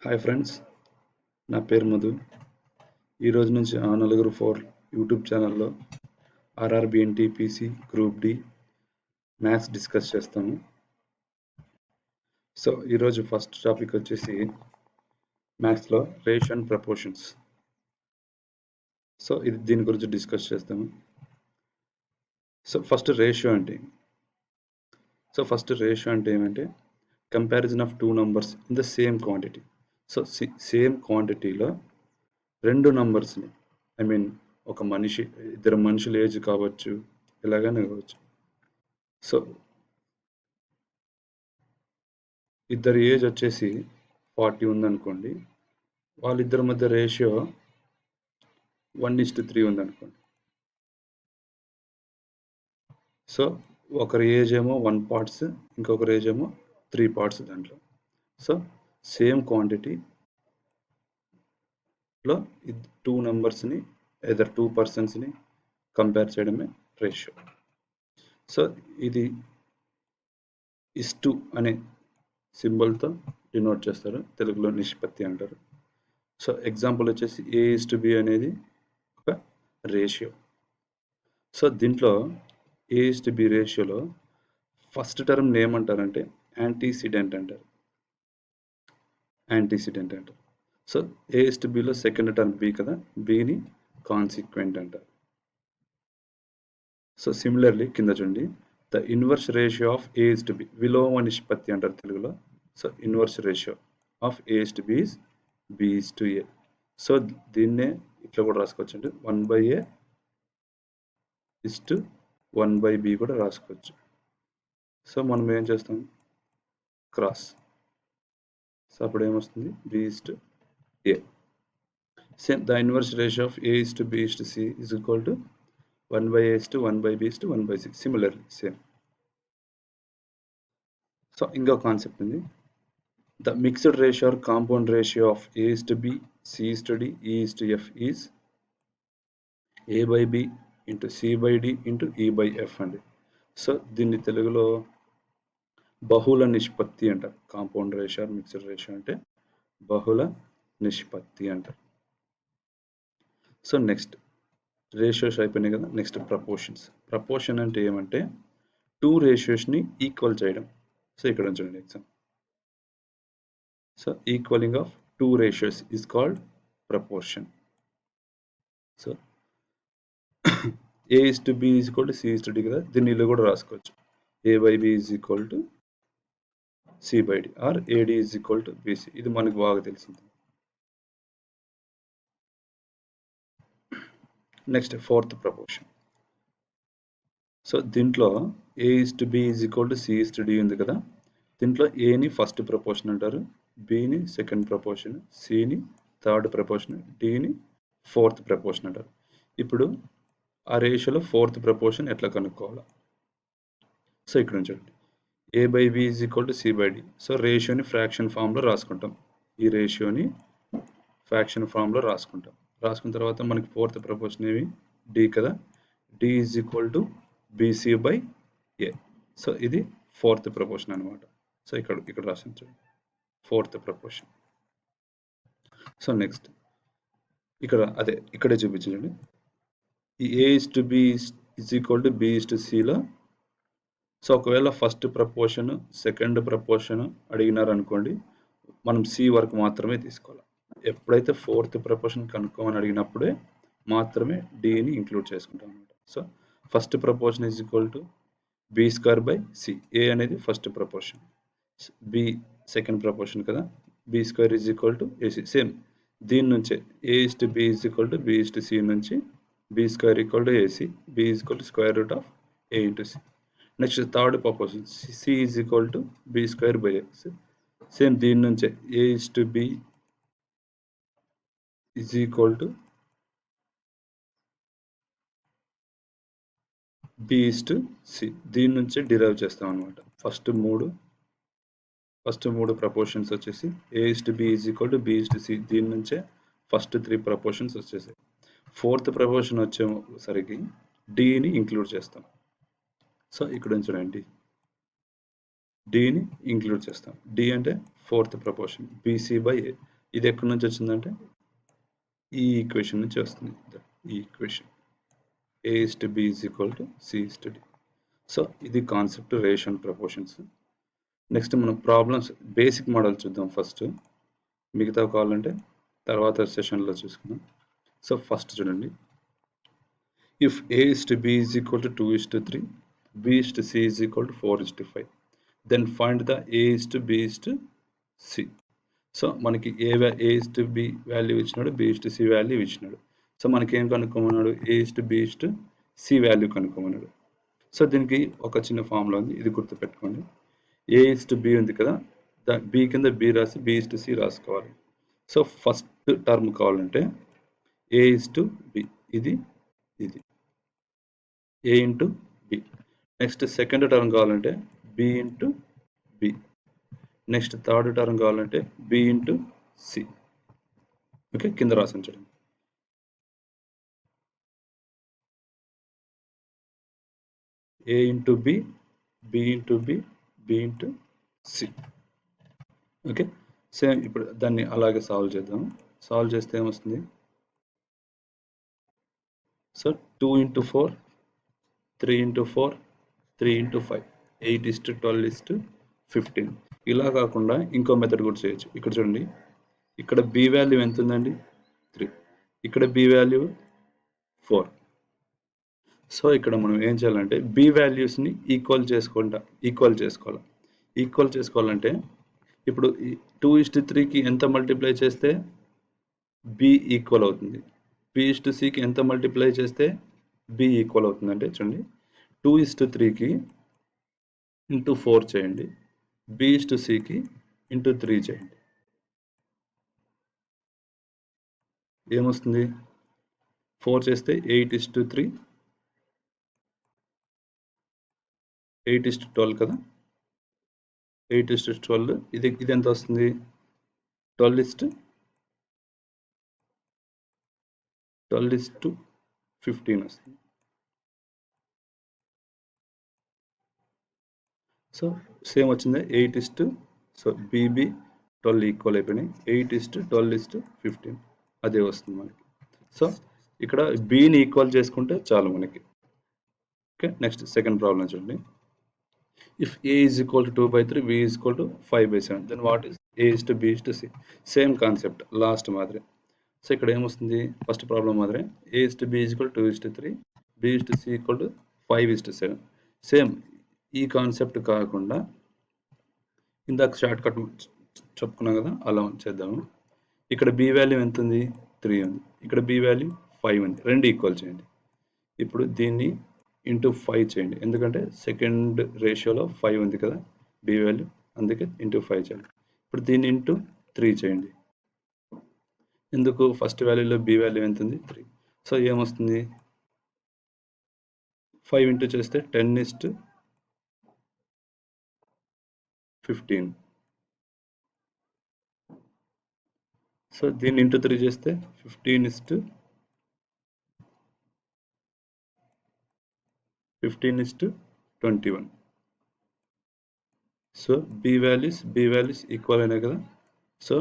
Hi friends, నా పేరు మధు. ఈరోజు నుంచి ఆ నలుగురు 4 యూట్యూబ్ ఛానల్లో RRB NTPC group D maths discuss చేస్తాము. సో ఈరోజు ఫస్ట్ టాపిక్ వచ్చేసి మ్యాథ్స్లో రేషియో అండ్ ప్రపోర్షన్స్. సో దీని గురించి డిస్కస్ చేస్తాము. సో ఫస్ట్ రేషియో అంటే ఏమంటే comparison of two numbers in the same quantity. So same క్వాంటిటీలో రెండు నంబర్స్ని, ఇద్దరు మనుషుల ఏజ్ కావచ్చు, ఇలాగనే కావచ్చు. సో ఇద్దరు ఏజ్ వచ్చేసి 40 ఉందనుకోండి, వాళ్ళిద్దరి మధ్య రేషియో 1:3 ఉందనుకోండి. సో ఒకరి ఏజ్ ఏమో 1 పార్ట్స్, ఇంకొకరి ఏజ్ ఏమో 3 పార్ట్స్ దాంట్లో. సో సేమ్ క్వాంటిటీలో టూ నంబర్స్ని, ఏదర్ 2 పర్సన్స్ని కంపేర్ చేయడమే రేషియో. సో ఇది ఇస్టు అనే సింబల్తో డినోట్ చేస్తారు, తెలుగులో నిష్పత్తి అంటారు. సో ఎగ్జాంపుల్ వచ్చేసి A:B అనేది ఒక రేషియో. సో దీంట్లో A:B రేషియోలో ఫస్ట్ టర్మ్ ఏమంటారంటే యాంటీసిడెంట్ అంటారు. సో A:Bలో సెకండ్ టర్మ్ B కదా, Bని కాన్సిక్వెంట్ అంటారు. సో సిమిలర్లీ కింద చూడండి, the inverse ratio of A:B, విలోమ నిష్పత్తి అంటారు తెలుగులో. So inverse ratio of A:B is B:A. So దీన్నే ఇట్లా కూడా రాసుకోవచ్చు అండి, 1/A:1/B కూడా రాసుకోవచ్చు. సో మనం ఏం చేస్తాం, క్రాస్. సో అప్పుడు ఏమొస్తుంది, B:A. Same the inverse ratio of A:B:C is equal to 1/A:1/B:1/C. Similarly same. So ఇంకో కాన్సెప్ట్ ఉంది, the mixed ratio or compound ratio of A:B, C:D, E:F is A/B into C/D into E/F అండి. So దీన్ని తెలుగులో బహుళ నిష్పత్తి అంటారు. Compound ratio or mixed ratio అంటే బహుళ నిష్పత్తి అంటారు. సో నెక్స్ట్ రేషియోస్ అయిపోయినాయి కదా, నెక్స్ట్ ప్రపోర్షన్స్. ప్రపోర్షన్ అంటే ఏమంటే టూ రేషియోస్ని ఈక్వల్ చేయడం. సో ఇక్కడ చూడండి example. So equaling of two ratios is called proportion. So A:B is equal to C:D కదా, దీన్ని ఇలా కూడా రాసుకోవచ్చు, A/B is equal to C/D or AD is equal to BC. ఇది మనకు బాగా తెలిసింది. Next fourth proportion. సో దీంట్లో A:B is equal to C:D ఉంది కదా, దీంట్లో Aని ఫస్ట్ ప్రపోర్షన్ అంటారు, Bని సెకండ్ ప్రపోర్షన్, Cని థర్డ్ ప్రపోర్షన్, Dని ఫోర్త్ ప్రపోర్షన్ అంటారు. ఇప్పుడు ఆ రేషియోలో ఫోర్త్ ప్రపోర్షన్ ఎట్లా కనుక్కోవాలా? సో ఇక్కడ చూడండి, A/B is equal to C/D. So రేషియోని ఫ్రాక్షన్ ఫామ్లో రాసుకుంటాం. ఈ రేషియోని ఫ్రాక్షన్ ఫామ్లో రాసుకున్న తర్వాత మనకి ఫోర్త్ ప్రపోర్షన్ ఏమి, D కదా, D is equal to BC/A. So ఇది ఫోర్త్ ప్రపోర్షన్ అనమాట. సో ఇక్కడ రాసాను చూడండి, ఫోర్త్ ప్రపోర్షన్. సో నెక్స్ట్ ఇక్కడే చూపించండి, ఈ A:B ఈజ్ ఈక్వల్ టు B:Cలో సో ఒకవేళ ఫస్ట్ ప్రపోర్షన్ సెకండ్ ప్రపోర్షన్ అడిగినారనుకోండి, మనం C వరకు మాత్రమే తీసుకోవాలి. ఎప్పుడైతే ఫోర్త్ ప్రపోర్షన్ కనుక్కోమని అడిగినప్పుడే మాత్రమే Dని ఇంక్లూడ్ చేసుకుంటాం అనమాట. So first proportion is equal to B²/C. A అనేది first proportion, B second proportion కదా, B² is equal to AC. Same దీని నుంచే A:B is equal to B:C నుంచి B² equal to AC, B is equal to square root of A into C. Next third proportion C is equal to B²/A. Same దీని నుంచే A:B is equal to B:C. దీని నుంచే derive చేస్తాం అనమాట. First మూడు proportions వచ్చేసి A:B is equal to B:C. దీని నుంచే ఫస్ట్ 3 ప్రపోర్షన్స్ వచ్చేసాయి. ఫోర్త్ ప్రపోర్షన్ వచ్చేసరికి Dని ఇంక్లూడ్ చేస్తాం. సో ఇక్కడ చూడండి, Dని ఇంక్లూడ్ చేస్తాం. D అంటే ఫోర్త్ ప్రపోర్షన్, BC/A. ఇది ఎక్కడి నుంచి వచ్చిందంటే ఈ ఈక్వేషన్ నుంచి వస్తుంది. ఈ equation A is to B is equal to C is to D. So ఇది కాన్సెప్ట్ రేషియో ప్రపోర్షన్స్. నెక్స్ట్ మనం ప్రాబ్లమ్స్ బేసిక్ మోడల్ చూద్దాం ఫస్ట్. మిగతా కావాలంటే తర్వాత సెషన్లో చూసుకుందాం. సో ఫస్ట్ చూడండి, if A is to B is equal to 2 is to 3, B is to C is equal to 4 is to 5, then find the A is to B is to C. So మనకి A is to B value ఇచ్చినాడు, B is to C value ఇచ్చినాడు. So మనకి ఏం కనుక్కోమన్నాడు, A is to B is to C value కనుక్కోమన్నాడు. So దీనికి ఒక చిన్న ఫార్ములా ఉంది, ఇది గుర్తుపెట్టుకోండి. A is to B ఉంది కదా, B కింద B రాసి B is to C రాసుకోవాలి. సో ఫస్ట్ టర్మ్ కావాలంటే A is to B, ఇది A into B. Next second term కావాలంటే B into B. Next third term కావాలంటే B ఇంటూ C. ఓకే, కింద రాసాను చూడండి. A into B, B into B, B into C. Okay, same ఇప్పుడు దాన్ని అలాగే solve చేద్దాం. సాల్వ్ చేస్తే ఏమొస్తుంది, so 2 into 4, 3 into 4, 3 into 5, 8 is to 12 is to 15. ఇలా కాకుండా ఇంకో మెథడ్ కూడా చేయొచ్చు. ఇక్కడ చూడండి, ఇక్కడ B వాల్యూ ఎంత ఉందండి, 3, ఇక్కడ B వాల్యూ 4. సో ఇక్కడ మనం ఏం చేయాలంటే B వాల్యూస్ని ఈక్వల్ చేసుకోవాలి. ఈక్వల్ చేసుకోవాలంటే ఇప్పుడు 2:3కి ఎంత మల్టిప్లై చేస్తే B ఈక్వల్ అవుతుంది, B:C కి ఎంత మల్టిప్లై చేస్తే B ఈక్వల్ అవుతుంది అంటే చూడండి, 2:3కి ఇంటూ 4 చేయండి, B:C కి ఇంటూ 3 చేయండి. ఏమొస్తుంది, 4 చేస్తే 8:3, 8:12 కదా, 8:12. ఇది ఎంత వస్తుంది, 12:15 వస్తుంది. సో సేమ్ వచ్చింది 8 సో BB 12 ఈక్వల్ అయిపోయినాయి, 8:12:15 అదే వస్తుంది మనకి. సో ఇక్కడ Bని ఈక్వల్ చేసుకుంటే చాలు మనకి. ఓకే, నెక్స్ట్ సెకండ్ ప్రాబ్లం చూడండి, if A is equal to 2/3, B is equal to 5/7, then what is A is to B is to C. Same concept last మాదిరి. సో ఇక్కడ ఏమొస్తుంది, ఫస్ట్ ప్రాబ్లం మాదిరి A is to B is equal to 2:3, B is to C equal to 5:7. Same ఈ concept కాకుండా ఇందాక short cut చెప్పుకున్నాం కదా, అలా చేద్దాము. ఇక్కడ B వాల్యూ ఎంత ఉంది, 3 ఉంది, ఇక్కడ B వాల్యూ 5 ఉంది, రెండు ఈక్వల్ చేయండి. ఇప్పుడు దీన్ని ఇంటూ 5 చేయండి, ఎందుకంటే సెకండ్ రేషియోలో 5 ఉంది కదా B వాల్యూ, అందుకే ఇంటూ 5 చేయండి. ఇప్పుడు దీన్ని ఇంటూ 3 చేయండి, ఎందుకు, ఫస్ట్ వాల్యూలో B వాల్యూ ఎంత ఉంది, 3. సో ఏమొస్తుంది, 5 ఇంటూ చేస్తే 10:15. సో దీన్ని ఇంటూ 3 చేస్తే 15:21. సో B వాల్యూస్ ఈక్వల్ అయినాయి కదా, సో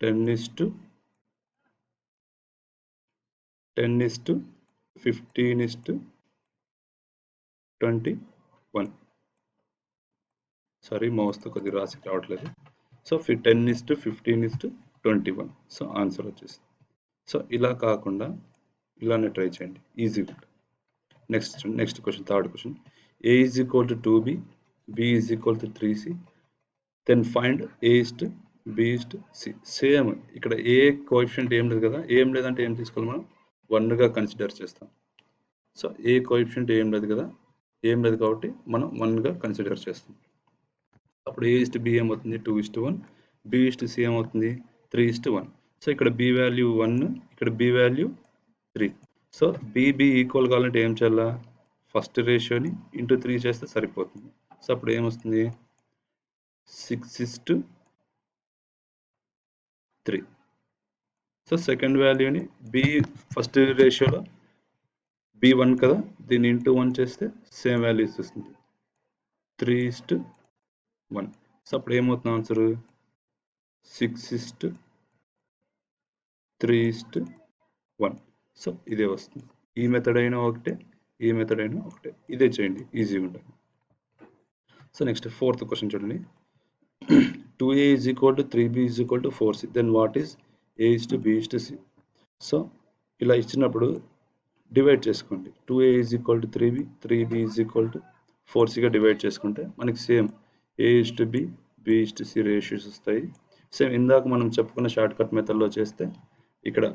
10:15:21. సారీ, మౌస్తో కొద్దిగా రాసి రావట్లేదు. సో 10:15:21. సో ఆన్సర్ వచ్చేసి. సో ఇలా కాకుండా ఇలానే ట్రై చేయండి, ఈజీగా. Next question, third question, A is equal to 2B, B is equal to 3C, then find A is to B is to C. Same ఇక్కడ ఏ కోఎఫిషియంట్ ఏం లేదు కదా, ఏం లేదంటే ఏం తీసుకోవాలి మనం, 1గా కన్సిడర్ చేస్తాం. సో ఏ కోఎఫిషియంట్ ఏం లేదు కదా, ఏం లేదు కాబట్టి మనం 1గా కన్సిడర్ చేస్తాం. అప్పుడు A is to B ఏమవుతుంది, 2:1, B is to C ఏమవుతుంది, 3:1. సో ఇక్కడ B వాల్యూ 1, ఇక్కడ B value 3. So BB equal కావాలంటే ఏం చేయాలా, ఫస్ట్ రేషియోని ఇంటూ 3 చేస్తే సరిపోతుంది. సో అప్పుడు ఏమొస్తుంది, 6:3. సో సెకండ్ వాల్యూని B ఫస్ట్ రేషియోలో B1 కదా, దీన్ని ఇంటూ 1 చేస్తే సేమ్ వాల్యూస్ వస్తుంది, 3:1. సో అప్పుడు ఏమవుతుంది ఆన్సరు, 6:3. 3:1. సో ఇదే వస్తుంది. ఈ మెథడ్ అయినా ఒకటే, ఈ మెథడ్ అయినా ఒకటే. ఇదే చేయండి, ఈజీగా ఉంటుంది. సో నెక్స్ట్ 4th క్వశ్చన్ చూడండి. 2a is equal to 3b is equal to 4c. Then what is a is to b is to c? So ఇలా ఇచ్చినప్పుడు డివైడ్ చేసుకోండి. 2a is equal to 3b, 3b is equal to 4cగా divide చేసుకుంటే మనకి same a is to b, b is to c ratios వస్తాయి. Same ఇందాక మనం చెప్పుకున్న షార్ట్ కట్ మెథడ్లో చేస్తే ఇక్కడ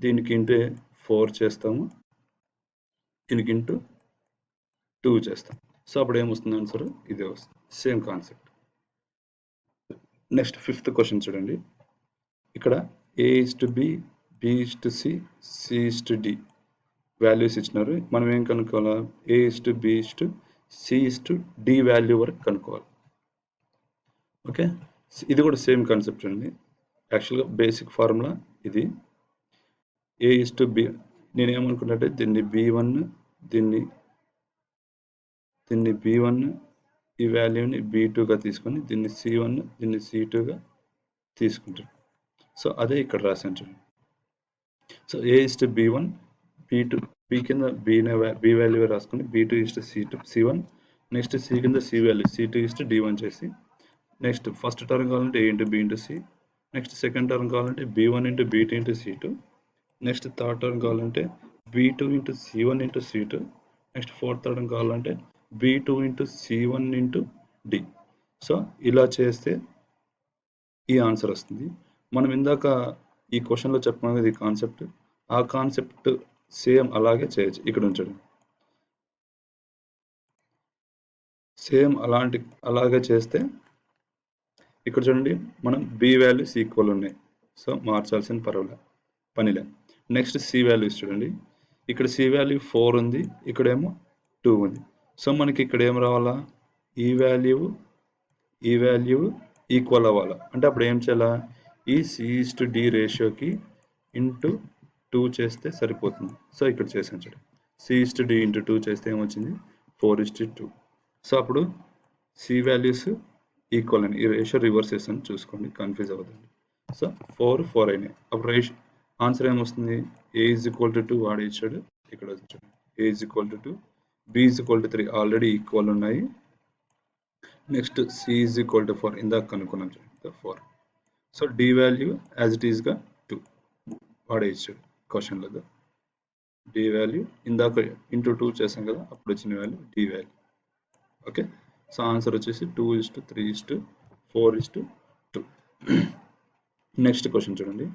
దీనికి ఇంటూ 4 చేస్తాము, దీనికి ఇంటూ 2 చేస్తాం. సో అప్పుడు ఏమొస్తుంది ఆన్సర్? ఇదే వస్తుంది. Same concept. Next 5th question చూడండి. ఇక్కడ a is to b, b is to c, c is to d values ఇచ్చినారు. మనం ఏం కనుక్కోవాలా? a is to b is to c is to d value వరకు కనుక్కోవాలి. ఓకే, ఇది కూడా సేమ్ కాన్సెప్ట్ అండి. యాక్చువల్గా బేసిక్ ఫార్ములా ఇది. a is to b, నేనేమనుకుంటే దీన్ని b1, దీన్ని b1, ఈ వాల్యూని b2గా తీసుకొని దీన్ని c1, దీన్ని c2గా తీసుకుంటారు. సో అదే ఇక్కడ రాశాను చూడండి. So a is to b1, b2, b కింద b వాల్యూ రాసుకొని b2 is to c1, next c కింద c value c2 is to d1 చేసి, నెక్స్ట్ ఫస్ట్ టర్మ్ కావాలంటే a into b into c, next second term కావాలంటే b1 into b2 into c2, next third term కావాలంటే b2 into c1 into c2, next fourth term కావాలంటే b2 into c1 into d. So ఇలా చేస్తే ఈ answer వస్తుంది. మనం ఇందాక ఈ క్వశ్చన్లో చెప్పుకున్నాం కదా ఈ కాన్సెప్ట్, ఆ కాన్సెప్ట్ సేమ్ అలాగే చేయొచ్చు. ఇక్కడ ఉంచండి, సేమ్ అలాగే చేస్తే ఇక్కడ చూడండి మనం b వాల్యూస్ ఈక్వల్ ఉన్నాయి. సో మార్చాల్సిన పనిలే. నెక్స్ట్ c వాల్యూస్ చూడండి. ఇక్కడ c వాల్యూ 4 ఉంది, ఇక్కడేమో 2 ఉంది. సో మనకి ఇక్కడ ఏం రావాలా? ఈ వాల్యూ ఈక్వల్ అవ్వాలా. అంటే అప్పుడు ఏం చేయాలా? ఈ c/d రేషియోకి ఇంటూ 2 చేస్తే సరిపోతుంది. సో ఇక్కడ చేసాను చూడండి, c/d ఇంటూ 2 చేస్తే ఏమొచ్చింది? 4:2. సో అప్పుడు c వాల్యూస్ ఈక్వల్ అని, ఈ రేషియో రివర్స్ చేస్తాను చూసుకోండి, కన్ఫ్యూజ్ అవ్వదండి. సో 4 అయినాయి. అప్పుడు ఆన్సర్ ఏమొస్తుంది? a is equal to 2 వాడు ఇచ్చాడు, ఇక్కడ చూడండి a is equal to 2, b is equal to 3 already equal ఉన్నాయి. Next c is equal to 4 ఇందాక కనుక్కున్నాం చూడండి 4. So d value as it ఈస్గా 2 వాడే ఇచ్చాడు క్వశ్చన్లో. d వాల్యూ ఇందాక ఇంటూ 2 చేసాం కదా, అప్పుడు వచ్చిన value d value. Okay, so answer వచ్చేసి 2:3:4:2. నెక్స్ట్ క్వశ్చన్ చూడండి.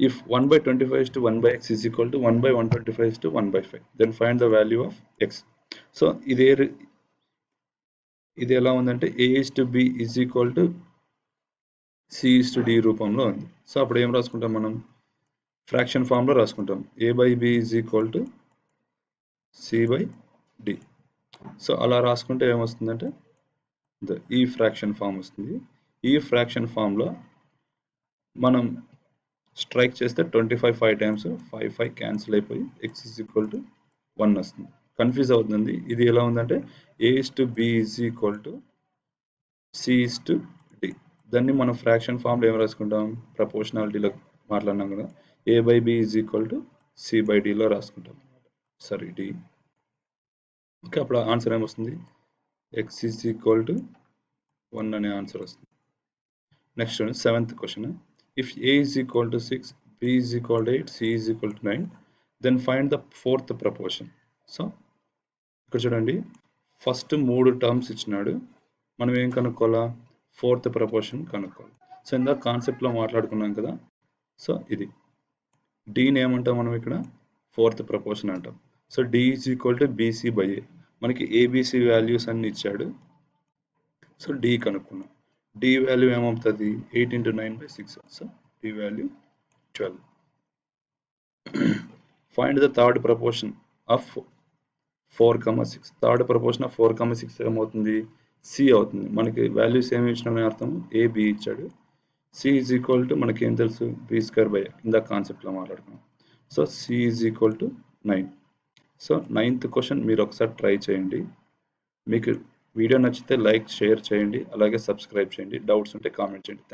If 1/25:1/x is equal to 1/125:1/5, then find the value of x. So ఇది ఎలా ఉందంటే a is to b is equal to c is to d రూపంలో ఉంది. So అప్పుడు ఏం రాసుకుంటాం మనం? ఫ్రాక్షన్ ఫామ్లో రాసుకుంటాం. a/b is equal to c/d. So అలా రాసుకుంటే ఏమొస్తుందంటే ఈ ఫ్రాక్షన్ ఫామ్ వస్తుంది. ఈ ఫ్రాక్షన్ ఫామ్లో మనం స్ట్రైక్ చేస్తే 25 5 టైమ్స్ 5 క్యాన్సిల్ అయిపోయి x is equal to 1 వస్తుంది. కన్ఫ్యూజ్ అవుతుంది. ఇది ఎలా ఉందంటే a is to b is equal to c is to d. దాన్ని మనం ఫ్రాక్షన్ ఫామ్లో ఏం రాసుకుంటాం? ప్రపోర్షనాలిటీలో మాట్లాడినాం కదా, a/b is equal to c/d లో రాసుకుంటాం. Sorry d. ఓకే, అప్పుడు ఆన్సర్ ఏమొస్తుంది? x is equal to 1 అనే ఆన్సర్ వస్తుంది. Next 7th question. If a is equal to 6, b is equal to 8, c is equal to 9, then find the 4th proportion. So ఇక్కడ చూడండి, first 3 terms ఇచ్చినాడు, మనం ఏం కనుక్కోవాలా? 4th proportion కనుక్కోవాలి. So ఇందాక కాన్సెప్ట్లో మాట్లాడుకున్నాం కదా, సో ఇది డీని ఏమంటాం మనం? ఇక్కడ 4th ప్రపోర్షన్ అంటాం. So d is equal to bc/a. మనకి abc వాల్యూస్ అన్ని ఇచ్చాడు. So d కనుక్కున్నాం. d వాల్యూ ఏమవుతుంది? 8 × 9/6. So d value 12. Find the third proportion of 4,6. Third proportion of 4,6 ఏమవుతుంది? c అవుతుంది. మనకి వాల్యూస్ ఏమి ఇచ్చినామని అర్థం? a b ఇచ్చాడు. c is equal to మనకి ఏం తెలుసు? b²/a. ఇందాక కాన్సెప్ట్లో మాట్లాడుకున్నాం. So c is equal to 9. So 9th question మీరు ఒకసారి ట్రై చేయండి. మీకు వీడియో నచ్చితే లైక్, షేర్ చేయండి, అలాగే సబ్స్క్రైబ్ చేయండి. డౌట్స్ ఉంటే కామెంట్ చేయండి.